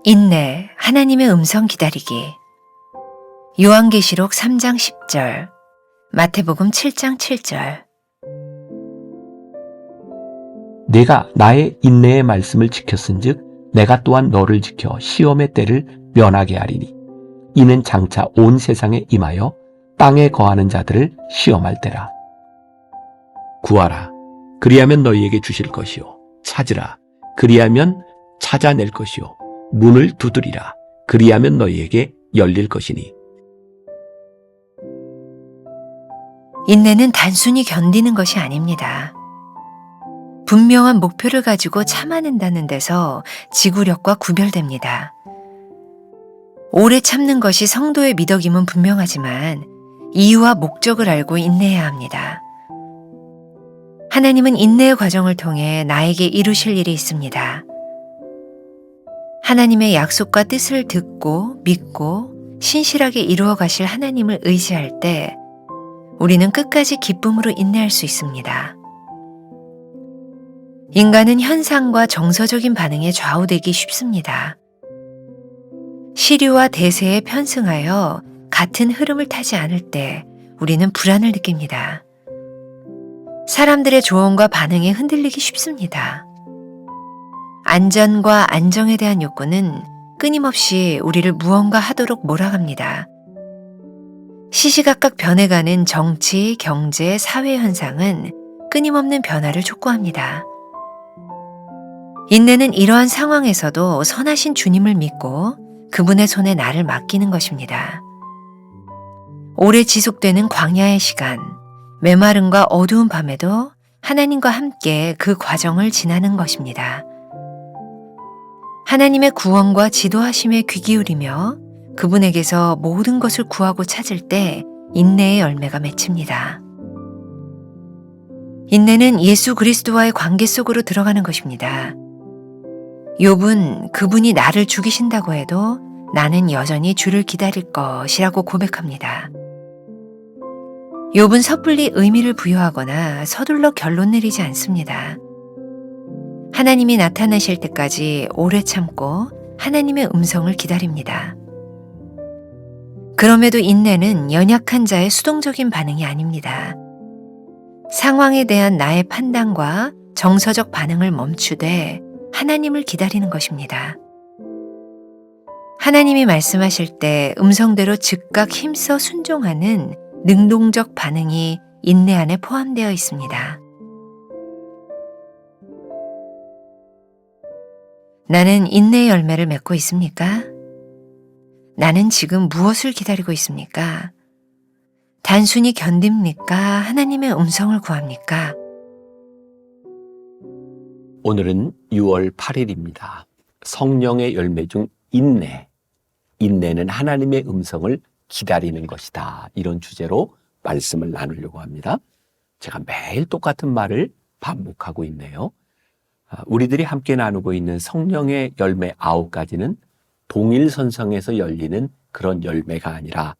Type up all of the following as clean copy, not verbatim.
인내, 하나님의 음성 기다리기. 요한계시록 3장 10절, 마태복음 7장 7절. 내가 나의 인내의 말씀을 지켰은즉 내가 또한 너를 지켜 시험의 때를 면하게 하리니 이는 장차 온 세상에 임하여 땅에 거하는 자들을 시험할 때라. 구하라, 그리하면 너희에게 주실 것이요. 찾으라, 그리하면 찾아낼 것이요. 문을 두드리라, 그리하면 너희에게 열릴 것이니. 인내는 단순히 견디는 것이 아닙니다. 분명한 목표를 가지고 참아낸다는 데서 지구력과 구별됩니다. 오래 참는 것이 성도의 미덕임은 분명하지만 이유와 목적을 알고 인내해야 합니다. 하나님은 인내의 과정을 통해 나에게 이루실 일이 있습니다. 하나님의 약속과 뜻을 듣고 믿고 신실하게 이루어 가실 하나님을 의지할 때 우리는 끝까지 기쁨으로 인내할 수 있습니다. 인간은 현상과 정서적인 반응에 좌우되기 쉽습니다. 시류와 대세에 편승하여 같은 흐름을 타지 않을 때 우리는 불안을 느낍니다. 사람들의 조언과 반응에 흔들리기 쉽습니다. 안전과 안정에 대한 욕구는 끊임없이 우리를 무언가 하도록 몰아갑니다. 시시각각 변해가는 정치, 경제, 사회 현상은 끊임없는 변화를 촉구합니다. 인내는 이러한 상황에서도 선하신 주님을 믿고 그분의 손에 나를 맡기는 것입니다. 오래 지속되는 광야의 시간, 메마름과 어두운 밤에도 하나님과 함께 그 과정을 지나는 것입니다. 하나님의 구원과 지도하심에 귀 기울이며 그분에게서 모든 것을 구하고 찾을 때 인내의 열매가 맺힙니다. 인내는 예수 그리스도와의 관계 속으로 들어가는 것입니다. 욥은 그분이 나를 죽이신다고 해도 나는 여전히 주를 기다릴 것이라고 고백합니다. 욥은 섣불리 의미를 부여하거나 서둘러 결론 내리지 않습니다. 하나님이 나타나실 때까지 오래 참고 하나님의 음성을 기다립니다. 그럼에도 인내는 연약한 자의 수동적인 반응이 아닙니다. 상황에 대한 나의 판단과 정서적 반응을 멈추되 하나님을 기다리는 것입니다. 하나님이 말씀하실 때 음성대로 즉각 힘써 순종하는 능동적 반응이 인내 안에 포함되어 있습니다. 나는 인내의 열매를 맺고 있습니까? 나는 지금 무엇을 기다리고 있습니까? 단순히 견딥니까? 하나님의 음성을 구합니까? 오늘은 6월 8일입니다. 성령의 열매 중 인내. 인내는 하나님의 음성을 기다리는 것이다. 이런 주제로 말씀을 나누려고 합니다. 제가 매일 똑같은 말을 반복하고 있네요. 우리들이 함께 나누고 있는 성령의 열매 9가지는 동일선상에서 열리는 그런 열매가 아니라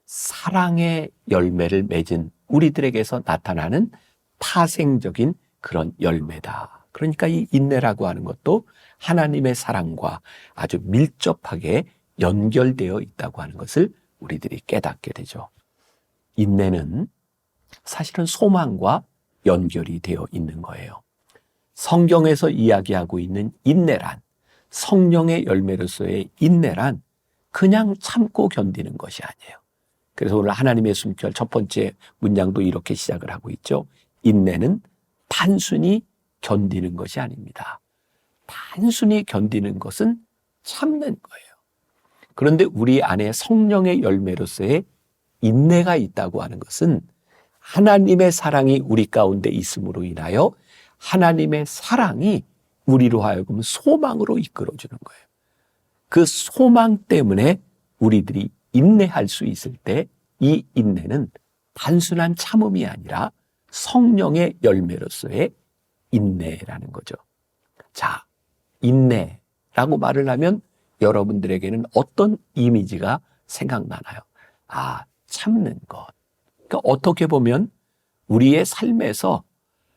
사랑의 열매를 맺은 우리들에게서 나타나는 파생적인 그런 열매다. 그러니까 이 인내라고 하는 것도 하나님의 사랑과 아주 밀접하게 연결되어 있다고 하는 것을 우리들이 깨닫게 되죠. 인내는 사실은 소망과 연결이 되어 있는 거예요. 성경에서 이야기하고 있는 인내란, 성령의 열매로서의 인내란 그냥 참고 견디는 것이 아니에요. 그래서 오늘 하나님의 숨결 첫 번째 문장도 이렇게 시작을 하고 있죠. 인내는 단순히 견디는 것이 아닙니다. 단순히 견디는 것은 참는 거예요. 그런데 우리 안에 성령의 열매로서의 인내가 있다고 하는 것은 하나님의 사랑이 우리 가운데 있음으로 인하여 하나님의 사랑이 우리로 하여금 소망으로 이끌어주는 거예요. 그 소망 때문에 우리들이 인내할 수 있을 때 이 인내는 단순한 참음이 아니라 성령의 열매로서의 인내라는 거죠. 자, 인내라고 말을 하면 여러분들에게는 어떤 이미지가 생각나나요? 참는 것. 그러니까 어떻게 보면 우리의 삶에서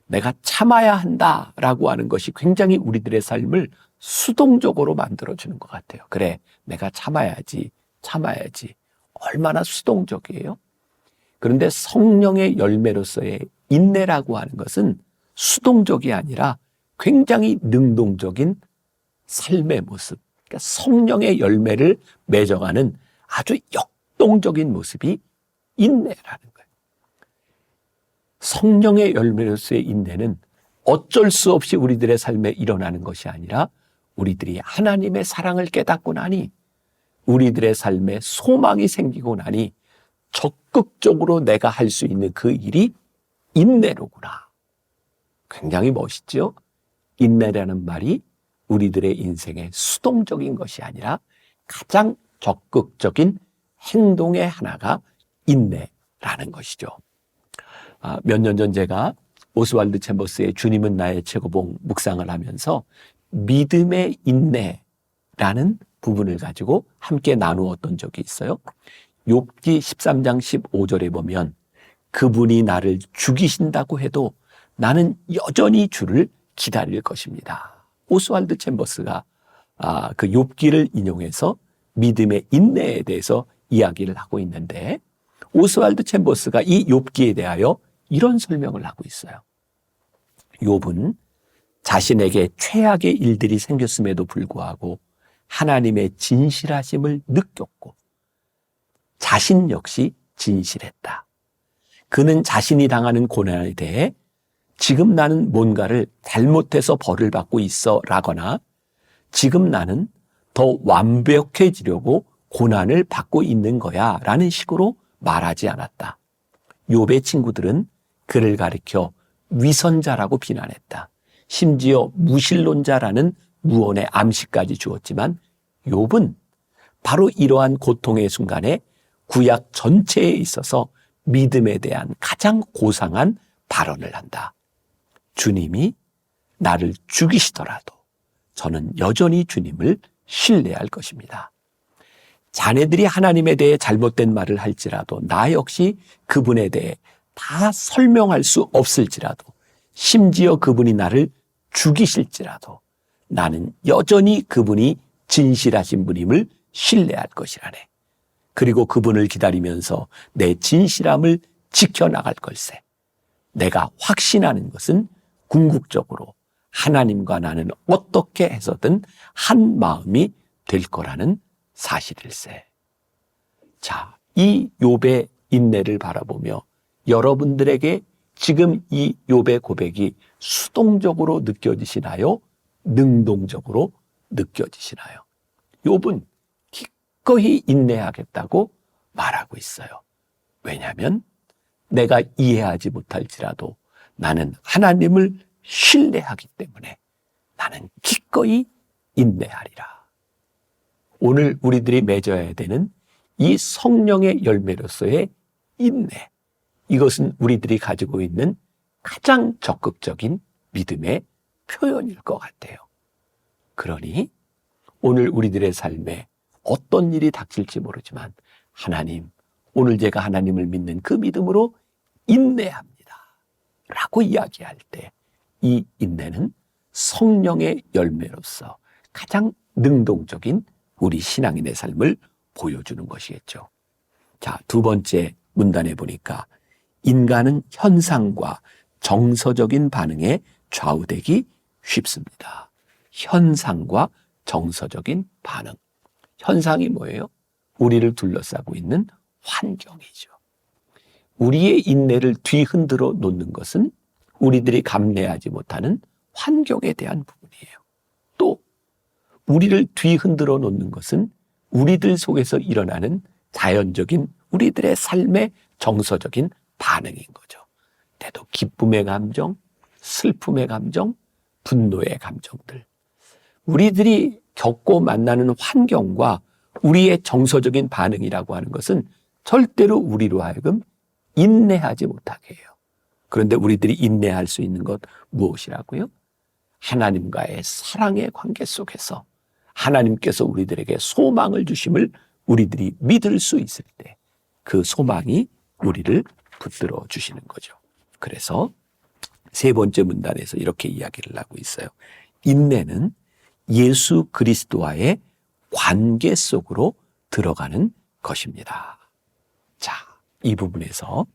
내가 참아야 한다라고 하는 것이 굉장히 우리들의 삶을 수동적으로 만들어주는 것 같아요. 그래, 내가 참아야지. 얼마나 수동적이에요? 그런데 성령의 열매로서의 인내라고 하는 것은 수동적이 아니라 굉장히 능동적인 삶의 모습, 그러니까 성령의 열매를 맺어가는 아주 역동적인 모습이 인내라는 거예요. 성령의 열매로서의 인내는 어쩔 수 없이 우리들의 삶에 일어나는 것이 아니라 우리들이 하나님의 사랑을 깨닫고 나니, 우리들의 삶에 소망이 생기고 나니 적극적으로 내가 할 수 있는 그 일이 인내로구나. 굉장히 멋있죠? 인내라는 말이 우리들의 인생의 수동적인 것이 아니라 가장 적극적인 행동의 하나가 인내라는 것이죠. 몇 년 전 제가 오스왈드 챔버스의 주님은 나의 최고봉 묵상을 하면서 믿음의 인내라는 부분을 가지고 함께 나누었던 적이 있어요. 욥기 13장 15절에 보면 그분이 나를 죽이신다고 해도 나는 여전히 주를 기다릴 것입니다. 오스왈드 챔버스가 그 욥기를 인용해서 믿음의 인내에 대해서 이야기를 하고 있는데, 오스왈드 챔버스가 이 욥기에 대하여 이런 설명을 하고 있어요. 욥은 자신에게 최악의 일들이 생겼음에도 불구하고 하나님의 진실하심을 느꼈고 자신 역시 진실했다. 그는 자신이 당하는 고난에 대해 지금 나는 뭔가를 잘못해서 벌을 받고 있어 라거나 지금 나는 더 완벽해지려고 고난을 받고 있는 거야 라는 식으로 말하지 않았다. 욥의 친구들은 그를 가리켜 위선자라고 비난했다. 심지어 무신론자라는 무언의 암시까지 주었지만 욥은 바로 이러한 고통의 순간에 구약 전체에 있어서 믿음에 대한 가장 고상한 발언을 한다. 주님이 나를 죽이시더라도 저는 여전히 주님을 신뢰할 것입니다. 자네들이 하나님에 대해 잘못된 말을 할지라도 나 역시 그분에 대해 다 설명할 수 없을지라도 심지어 그분이 나를 죽이실지라도 나는 여전히 그분이 진실하신 분임을 신뢰할 것이라네. 그리고 그분을 기다리면서 내 진실함을 지켜나갈 걸세. 내가 확신하는 것은 궁극적으로 하나님과 나는 어떻게 해서든 한 마음이 될 거라는 사실일세. 자, 이 욥의 인내를 바라보며 여러분들에게 지금 이 욥의 고백이 수동적으로 느껴지시나요? 능동적으로 느껴지시나요? 욥은 기꺼이 인내하겠다고 말하고 있어요. 왜냐하면 내가 이해하지 못할지라도 나는 하나님을 신뢰하기 때문에 나는 기꺼이 인내하리라. 오늘 우리들이 맺어야 되는 이 성령의 열매로서의 인내, 이것은 우리들이 가지고 있는 가장 적극적인 믿음의 표현일 것 같아요. 그러니 오늘 우리들의 삶에 어떤 일이 닥칠지 모르지만 하나님, 오늘 제가 하나님을 믿는 그 믿음으로 인내합니다 라고 이야기할 때 이 인내는 성령의 열매로서 가장 능동적인 우리 신앙인의 삶을 보여주는 것이겠죠. 자, 두 번째 문단에 보니까 인간은 현상과 정서적인 반응에 좌우되기 쉽습니다. 현상과 정서적인 반응. 현상이 뭐예요? 우리를 둘러싸고 있는 환경이죠. 우리의 인내를 뒤흔들어 놓는 것은 우리들이 감내하지 못하는 환경에 대한 부분이에요. 또 우리를 뒤흔들어 놓는 것은 우리들 속에서 일어나는 자연적인 우리들의 삶의 정서적인 반응인 거죠. 때도 기쁨의 감정, 슬픔의 감정, 분노의 감정들. 우리들이 겪고 만나는 환경과 우리의 정서적인 반응이라고 하는 것은 절대로 우리로 하여금 인내하지 못하게 해요. 그런데 우리들이 인내할 수 있는 것 무엇이라고요? 하나님과의 사랑의 관계 속에서 하나님께서 우리들에게 소망을 주심을 우리들이 믿을 수 있을 때 그 소망이 우리를 붙들어 주시는 거죠. 그래서 세 번째 문단에서 이렇게 이야기를 하고 있어요. 인내는 예수 그리스도와의 관계 속으로 들어가는 것입니다. 자, 이 부분에서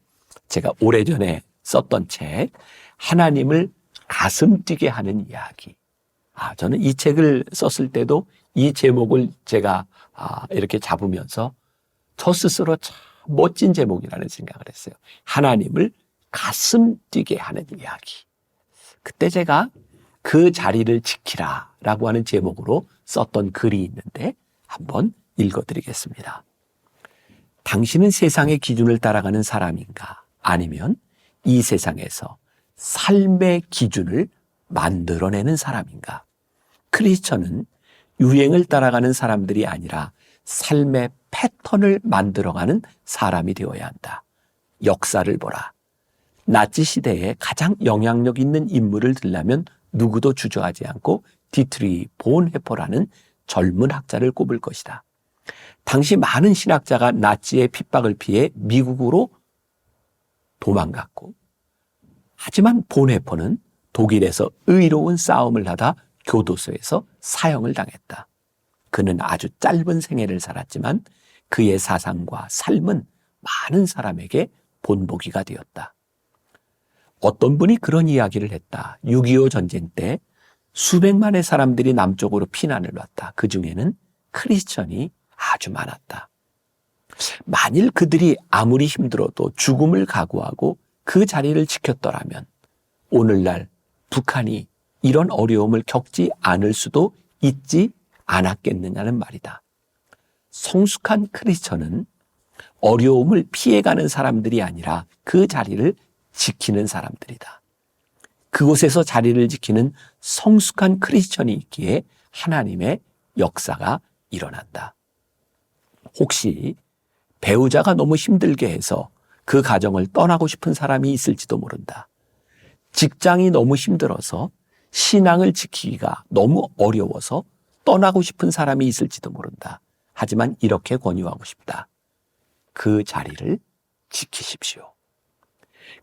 제가 오래전에 썼던 책, 하나님을 가슴 뛰게 하는 이야기. 저는 이 책을 썼을 때도 이 제목을 제가 이렇게 잡으면서 저 스스로 참 멋진 제목이라는 생각을 했어요. 하나님을 가슴 뛰게 하는 이야기. 그때 제가 그 자리를 지키라 라고 하는 제목으로 썼던 글이 있는데 한번 읽어드리겠습니다. 당신은 세상의 기준을 따라가는 사람인가? 아니면 이 세상에서 삶의 기준을 만들어내는 사람인가? 크리스천은 유행을 따라가는 사람들이 아니라 삶의 패턴을 만들어가는 사람이 되어야 한다. 역사를 보라. 나치 시대에 가장 영향력 있는 인물을 들라면 누구도 주저하지 않고 디트리 본헤퍼라는 젊은 학자를 꼽을 것이다. 당시 많은 신학자가 나치의 핍박을 피해 미국으로 도망갔고, 하지만 본헤퍼는 독일에서 의로운 싸움을 하다 교도소에서 사형을 당했다. 그는 아주 짧은 생애를 살았지만 그의 사상과 삶은 많은 사람에게 본보기가 되었다. 어떤 분이 그런 이야기를 했다. 6.25 전쟁 때 수백만의 사람들이 남쪽으로 피난을 왔다. 그 중에는 크리스천이 아주 많았다. 만일 그들이 아무리 힘들어도 죽음을 각오하고 그 자리를 지켰더라면 오늘날 북한이 이런 어려움을 겪지 않을 수도 있지 않았겠느냐는 말이다. 성숙한 크리스천은 어려움을 피해가는 사람들이 아니라 그 자리를 지키는 사람들이다. 그곳에서 자리를 지키는 성숙한 크리스천이 있기에 하나님의 역사가 일어난다. 혹시 배우자가 너무 힘들게 해서 그 가정을 떠나고 싶은 사람이 있을지도 모른다. 직장이 너무 힘들어서 신앙을 지키기가 너무 어려워서 떠나고 싶은 사람이 있을지도 모른다. 하지만 이렇게 권유하고 싶다. 그 자리를 지키십시오.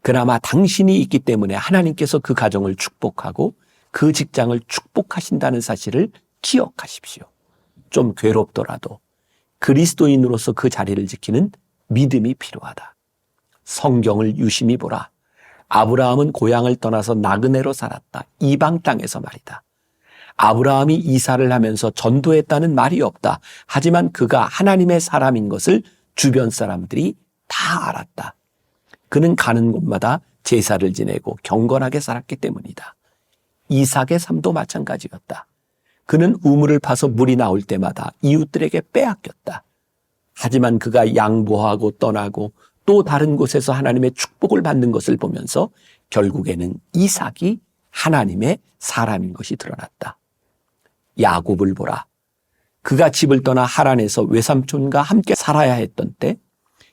그나마 당신이 있기 때문에 하나님께서 그 가정을 축복하고 그 직장을 축복하신다는 사실을 기억하십시오. 좀 괴롭더라도 그리스도인으로서 그 자리를 지키는 믿음이 필요하다. 성경을 유심히 보라. 아브라함은 고향을 떠나서 나그네로 살았다. 이방 땅에서 말이다. 아브라함이 이사를 하면서 전도했다는 말이 없다. 하지만 그가 하나님의 사람인 것을 주변 사람들이 다 알았다. 그는 가는 곳마다 제사를 지내고 경건하게 살았기 때문이다. 이삭의 삶도 마찬가지였다. 그는 우물을 파서 물이 나올 때마다 이웃들에게 빼앗겼다. 하지만 그가 양보하고 떠나고 또 다른 곳에서 하나님의 축복을 받는 것을 보면서 결국에는 이삭이 하나님의 사람인 것이 드러났다. 야곱을 보라. 그가 집을 떠나 하란에서 외삼촌과 함께 살아야 했던 때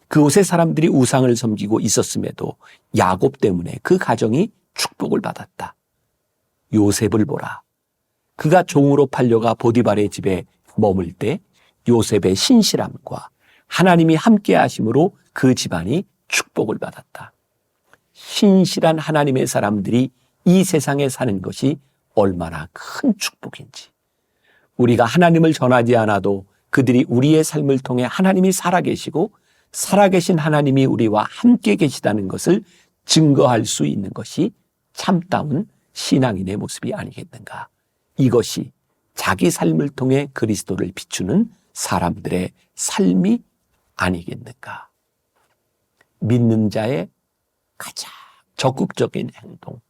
그곳의 사람들이 우상을 섬기고 있었음에도 야곱 때문에 그 가정이 축복을 받았다. 요셉을 보라. 그가 종으로 팔려가 보디발의 집에 머물 때 요셉의 신실함과 하나님이 함께 하심으로 그 집안이 축복을 받았다. 신실한 하나님의 사람들이 이 세상에 사는 것이 얼마나 큰 축복인지. 우리가 하나님을 전하지 않아도 그들이 우리의 삶을 통해 하나님이 살아계시고 살아계신 하나님이 우리와 함께 계시다는 것을 증거할 수 있는 것이 참다운 신앙인의 모습이 아니겠는가. 이것이 자기 삶을 통해 그리스도를 비추는 사람들의 삶이 아니겠는가. 믿는 자의 가장 적극적인 행동,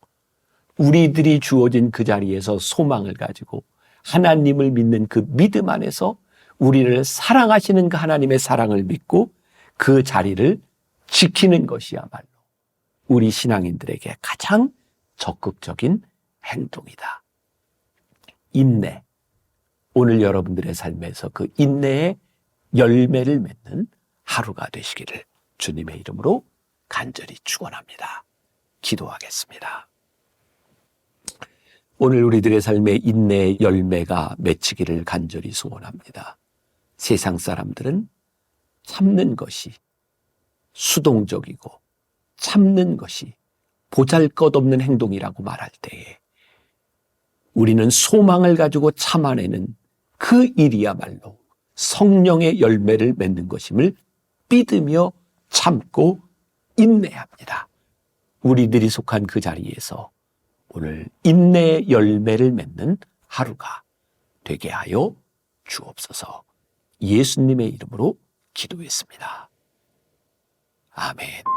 우리들이 주어진 그 자리에서 소망을 가지고 하나님을 믿는 그 믿음 안에서 우리를 사랑하시는 그 하나님의 사랑을 믿고 그 자리를 지키는 것이야말로 우리 신앙인들에게 가장 적극적인 행동이다. 인내. 오늘 여러분들의 삶에서 그 인내의 열매를 맺는 하루가 되시기를 주님의 이름으로 간절히 축원합니다. 기도하겠습니다. 오늘 우리들의 삶에 인내의 열매가 맺히기를 간절히 소원합니다. 세상 사람들은 참는 것이 수동적이고 참는 것이 보잘것없는 행동이라고 말할 때에 우리는 소망을 가지고 참아내는 그 일이야말로 성령의 열매를 맺는 것임을 믿으며 참고 인내합니다. 우리들이 속한 그 자리에서 오늘 인내의 열매를 맺는 하루가 되게 하여 주옵소서. 예수님의 이름으로 기도했습니다. 아멘.